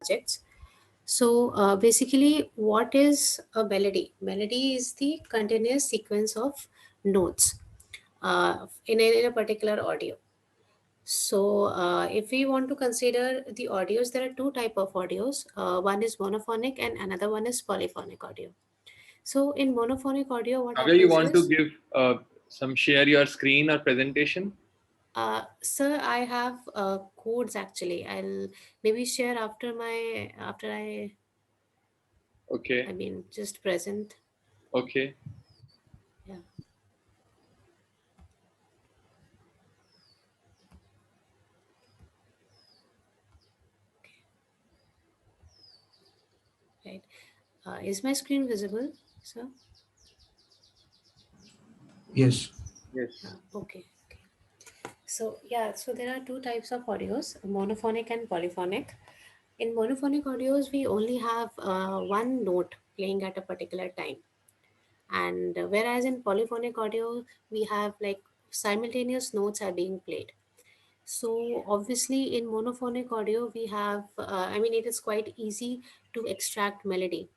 subjects. So basically, what is a melody? Melody is the continuous sequence of notes in a particular audio. So if we want to consider the audios, there are two type of audios. One is monophonic and another one is polyphonic audio. So in monophonic audio, what Kavya, you happens want to is, give share your screen or presentation? sir, I have codes actually. I'll maybe share after I Okay, mean just present. okay. Yeah. Right. Is my screen visible, sir? Yes. Yes. Okay. Okay. So yeah, so there are two types of audios, monophonic and polyphonic. In monophonic audios, we only have one note playing at a particular time, and whereas in polyphonic audio, we have like simultaneous notes are being played. So obviously, in monophonic audio, we have. I mean, it is quite easy to extract melody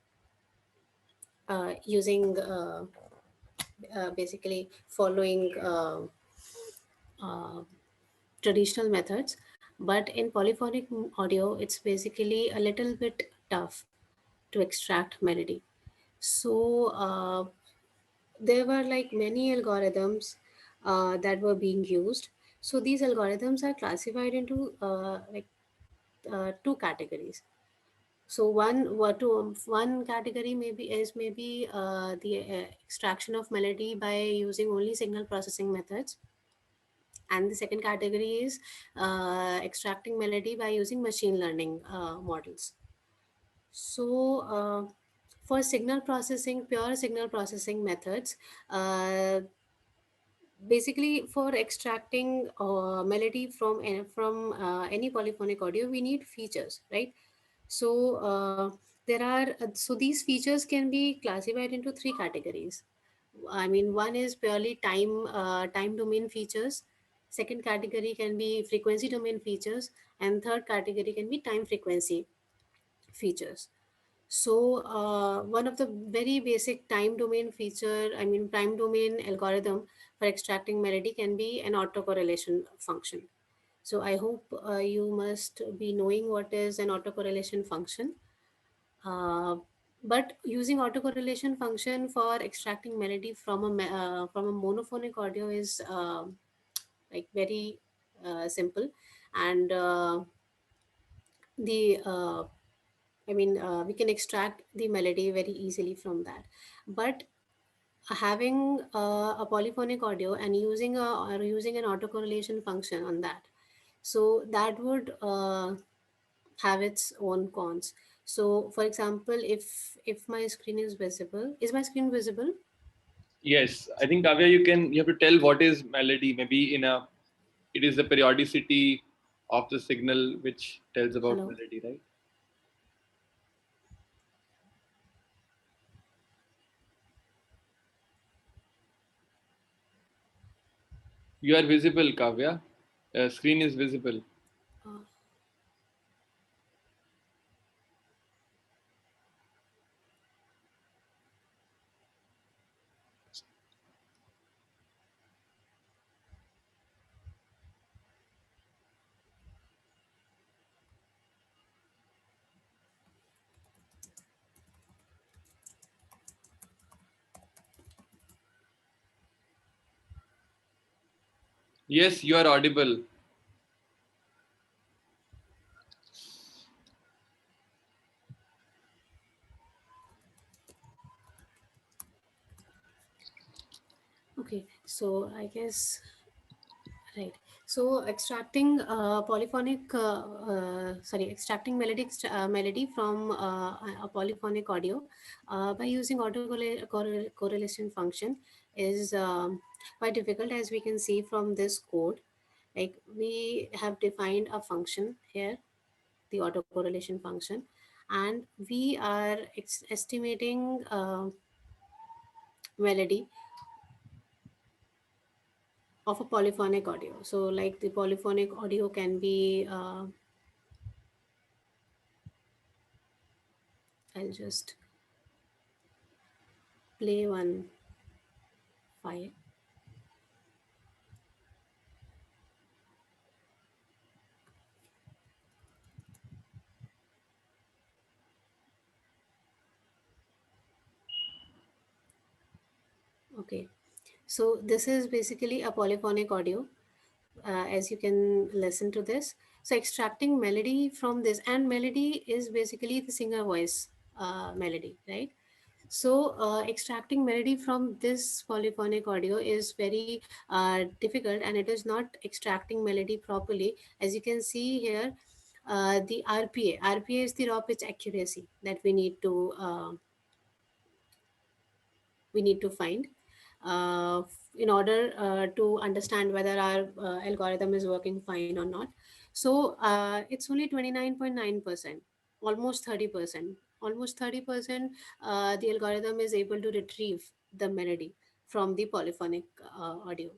using basically following uh, traditional methods. But in polyphonic audio, it's basically a little bit tough to extract melody. So there were like many algorithms that were being used. So these algorithms are classified into two categories. So one category maybe the extraction of melody by using only signal processing methods, and the second category is extracting melody by using machine learning models. So for signal processing, pure signal processing methods, uh, basically for extracting melody from any polyphonic audio, we need features, right? So so these features can be classified into three categories. I mean, one is purely time domain features. Second category can be frequency domain features, and third category can be time frequency features. So one of the very basic time domain feature, I mean time domain algorithm for extracting melody can be an autocorrelation function. So I hope you must be knowing what is an autocorrelation function. Uh, but using autocorrelation function for extracting melody from a monophonic audio is like very simple, and the we can extract the melody very easily from that. But having a polyphonic audio and using an autocorrelation function on that, so that would have its own cons. So for example, if my screen is visible, is my screen visible? Yes, I think Kavya, you have to tell what is melody. Maybe it is the periodicity of the signal which tells about Hello. melody, right? You are visible, Kavya. Screen is visible. uh, Yes, you are audible. okay, so I guess, right. So extracting extracting melody from a polyphonic audio by using autocorrelation function is quite difficult, as we can see from this code. Like we have defined a function here, the autocorrelation function, and we are estimating melody of a polyphonic audio. So like the polyphonic audio can be I'll just play one file. Okay, so this is basically a polyphonic audio, as you can listen to this. So extracting melody from this, and melody is basically the singer voice melody, right? So extracting melody from this polyphonic audio is very difficult, and it is not extracting melody properly. As you can see here, the RPA is the raw pitch accuracy that we need to find in order to understand whether our algorithm is working fine or not. So it's only 29.9%, almost 30%. Almost 30%, the algorithm is able to retrieve the melody from the polyphonic audio.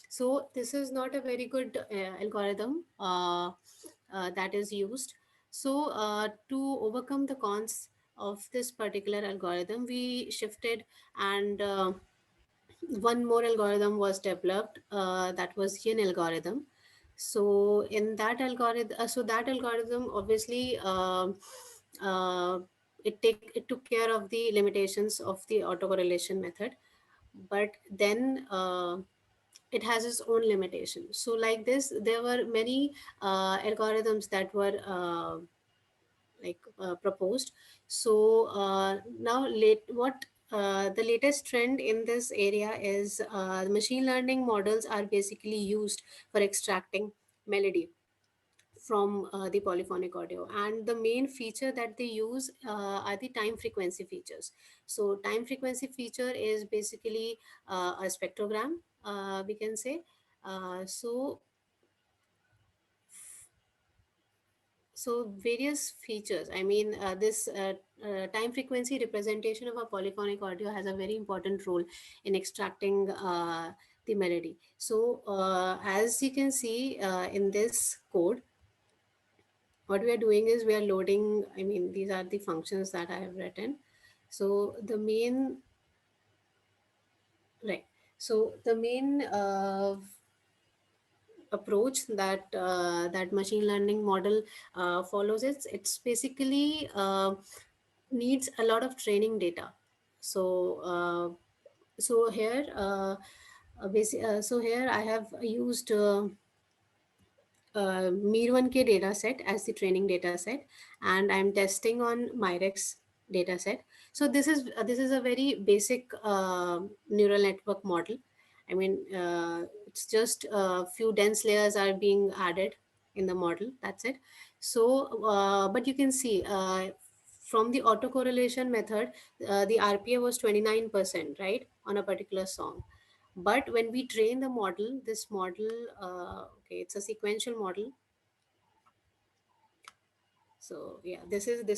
So this is not a very good algorithm that is used. So to overcome the cons of this particular algorithm, we shifted, and one more algorithm was developed, that was yin algorithm. So in that algorithm, that algorithm obviously it took care of the limitations of the autocorrelation method, but then it has its own limitations. So like this, there were many algorithms that were proposed. So now late what the latest trend in this area is machine learning models are basically used for extracting melody from the polyphonic audio, and the main feature that they use are the time frequency features. So time frequency feature is basically a spectrogram, we can say. So various features, I mean, this time frequency representation of a polyphonic audio has a very important role in extracting the melody. So as you can see in this code, what we are doing is we are loading, I mean, these are the functions that I have written. So the main, right, so the main approach that that machine learning model follows, it's basically needs a lot of training data. So so here so here I have used Mir1K data set as the training data set, and I'm testing on Myrex data set. So this is a very basic neural network model. I mean, it's just a few dense layers are being added in the model. That's it. So, but you can see from the autocorrelation method, the RPA was 29%, right, on a particular song. But when we train the model, this model, okay, it's a sequential model. So yeah, this is the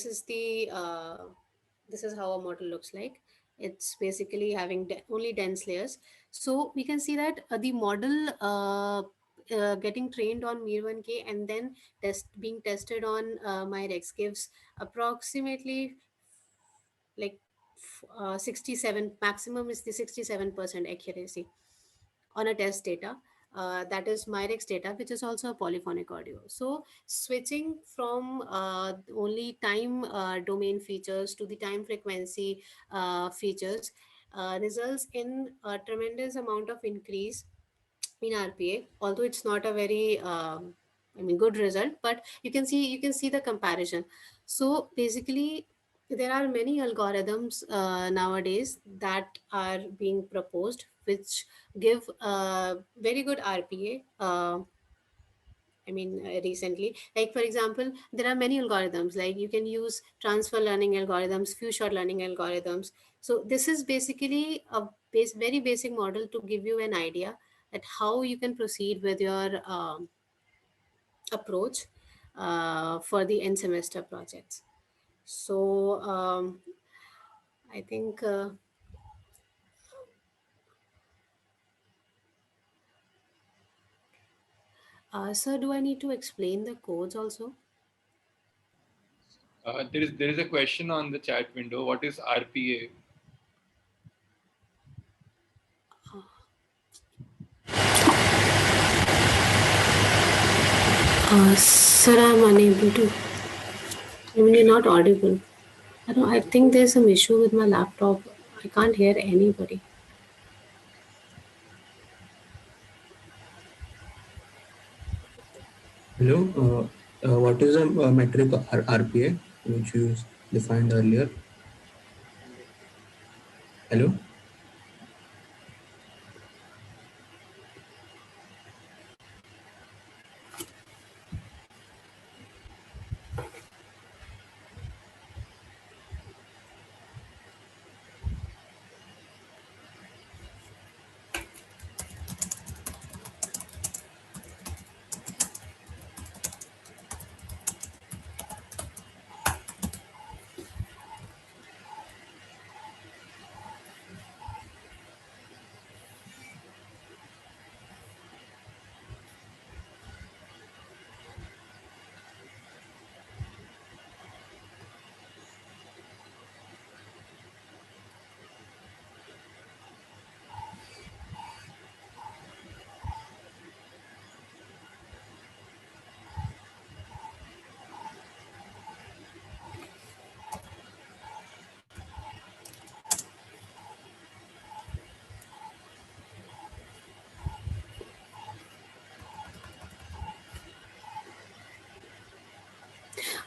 this is how a model looks like. It's basically having only dense layers. So we can see that the model getting trained on Mir1K and then being tested on Myrex gives approximately like 67, maximum is the 67% accuracy on a test data. That is Myrex data, which is also a polyphonic audio. So switching from only time domain features to the time frequency features results in a tremendous amount of increase in RPA. Although it's not a very I mean good result, but you can see the comparison. So basically, there are many algorithms nowadays that are being proposed, which give very good RPA. I mean, recently, like for example, there are many algorithms. Like you can use transfer learning algorithms, few shot learning algorithms. So this is basically a very basic model to give you an idea at how you can proceed with your approach for the end semester projects. So I think, sir, do I need to explain the codes also? There is a question on the chat window. What is RPA? Sir, I'm unable to. I mean, you're not audible. I don't. I think there's some issue with my laptop. I can't hear anybody. Hello, what is the metric RPA which you defined earlier? Hello?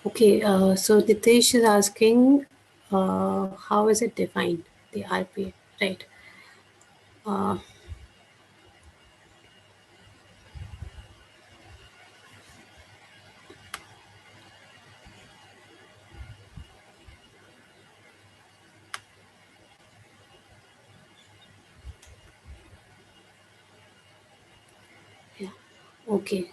Okay. So Nitesh is asking, how is it defined? The RPA, right? Uh, yeah. Okay.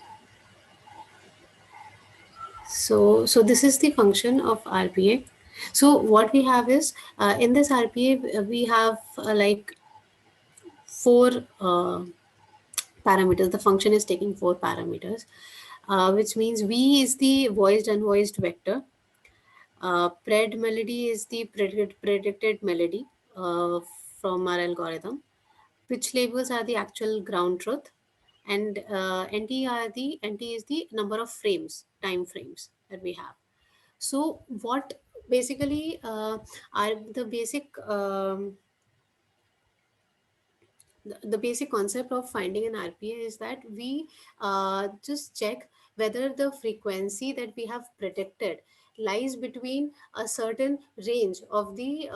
So this is the function of RPA. So what we have is, in this RPA we have like four parameters. The function is taking four parameters, which means V is the voiced unvoiced vector. Pred melody is the predicted melody uh, from our algorithm. Pitch labels are the actual ground truth, and NT is the number of frames, time frames that we have. So what basically are the basic the basic concept of finding an RPA is that we just check whether the frequency that we have predicted lies between a certain range of the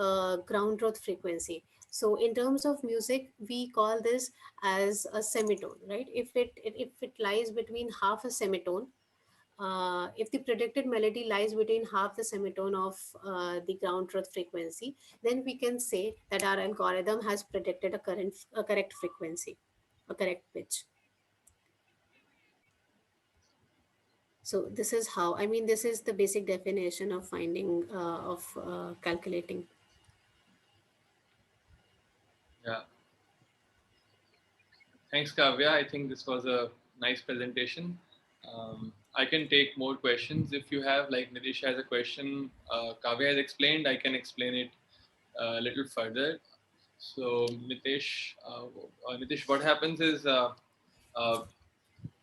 ground truth frequency. So in terms of music, we call this as a semitone, right? If it lies between half a semitone, if the predicted melody lies between half the semitone of the ground truth frequency, then we can say that our algorithm has predicted a correct frequency, a correct pitch. So this is how, I mean, this is the basic definition of finding, of calculating. Yeah. Thanks, Kavya. I think this was a nice presentation. I can take more questions if you have. Like Nitish has a question. Kavya has explained. I can explain it a little further. So Nitish, what happens is uh,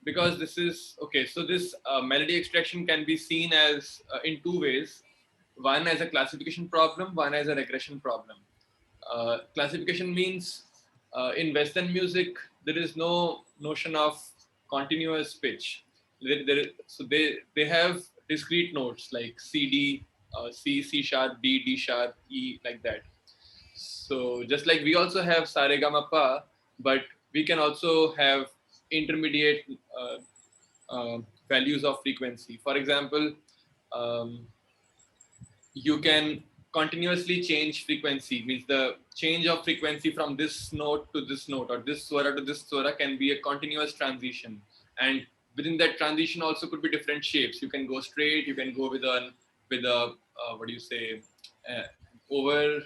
because this is okay. So this melody extraction can be seen as in two ways. One as a classification problem, one as a regression problem. Classification means in Western music there is no notion of continuous pitch. So they have discrete notes like C D, C, C sharp, D, D sharp, E, like that. So just like we also have sa re ga ma pa, but we can also have intermediate values of frequency. For example, um, you can continuously change frequency, means the change of frequency from this note to this note or this swara to this swara can be a continuous transition, and within that transition also could be different shapes. You can go straight, you can go with a what do you say, uh, over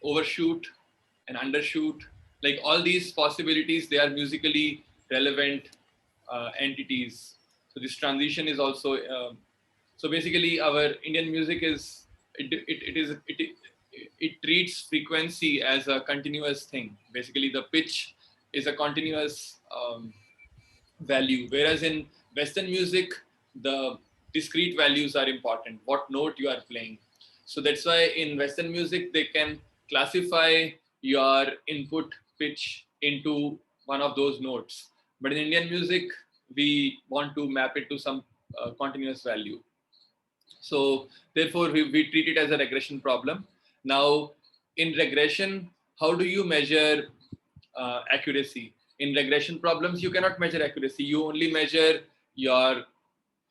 overshoot and undershoot. Like all these possibilities, they are musically relevant entities. So this transition is also So basically, our Indian music is it treats frequency as a continuous thing. Basically, the pitch is a continuous value, whereas in Western music, the discrete values are important. What note you are playing. So that's why in Western music they can classify your input pitch into one of those notes. But in Indian music, we want to map it to some continuous value. So therefore, we treat it as a regression problem. Now, in regression, how do you measure accuracy? In regression problems, you cannot measure accuracy. You only measure your.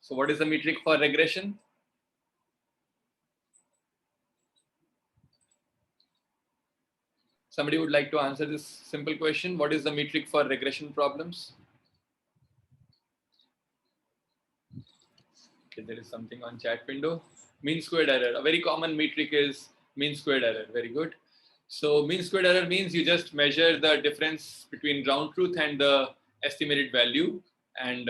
So, what is the metric for regression? Somebody would like to answer this simple question. What is the metric for regression problems? Okay, there is something on chat window. Mean squared error. A very common metric is mean squared error. Very good. So mean squared error means you just measure the difference between ground truth and the estimated value, and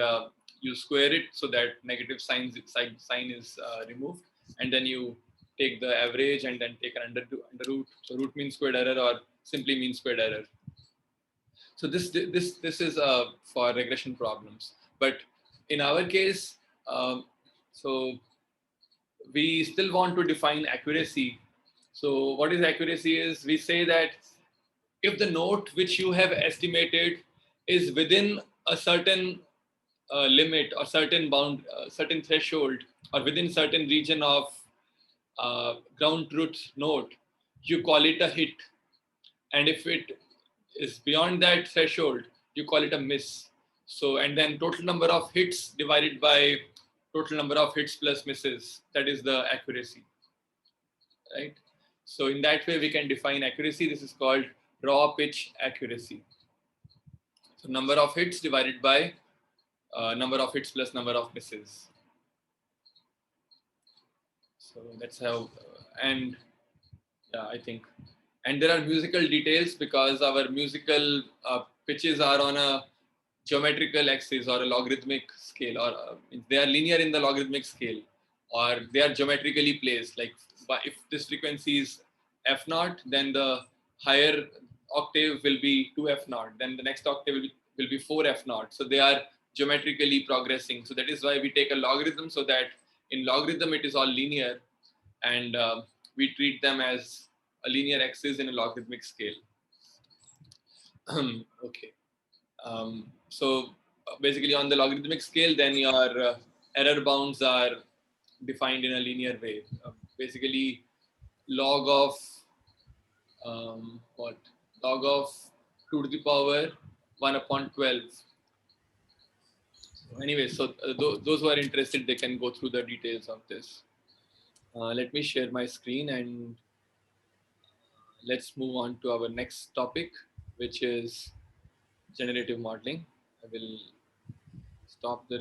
you square it so that negative sign is removed, and then you take the average and then take an under root. So root mean squared error or simply mean squared error. So this is for regression problems. But in our case, so we still want to define accuracy. So what is accuracy is we say that if the note which you have estimated is within a certain limit or certain bound, certain threshold, or within certain region of ground truth note, you call it a hit. And if it is beyond that threshold, you call it a miss. So, and then total number of hits divided by total number of hits plus misses, that is the accuracy, right? So in that way, we can define accuracy. This is called raw pitch accuracy. So number of hits divided by number of hits plus number of misses. So that's how, and yeah, I think. And there are musical details because our musical pitches are on a geometrical axis or a logarithmic scale, or they are linear in the logarithmic scale, or they are geometrically placed. Like if this frequency is f naught, then the higher octave will be 2f naught, then the next octave will be 4f naught. So they are geometrically progressing. So that is why we take a logarithm, so that in logarithm it is all linear, and we treat them as a linear axis in a logarithmic scale. Okay. So basically on the logarithmic scale, then your error bounds are defined in a linear way. Basically log of what? Log of 2 to the power 1 upon 12. So anyway, so those who are interested, they can go through the details of this. Let me share my screen and let's move on to our next topic, which is generative modeling. I will stop the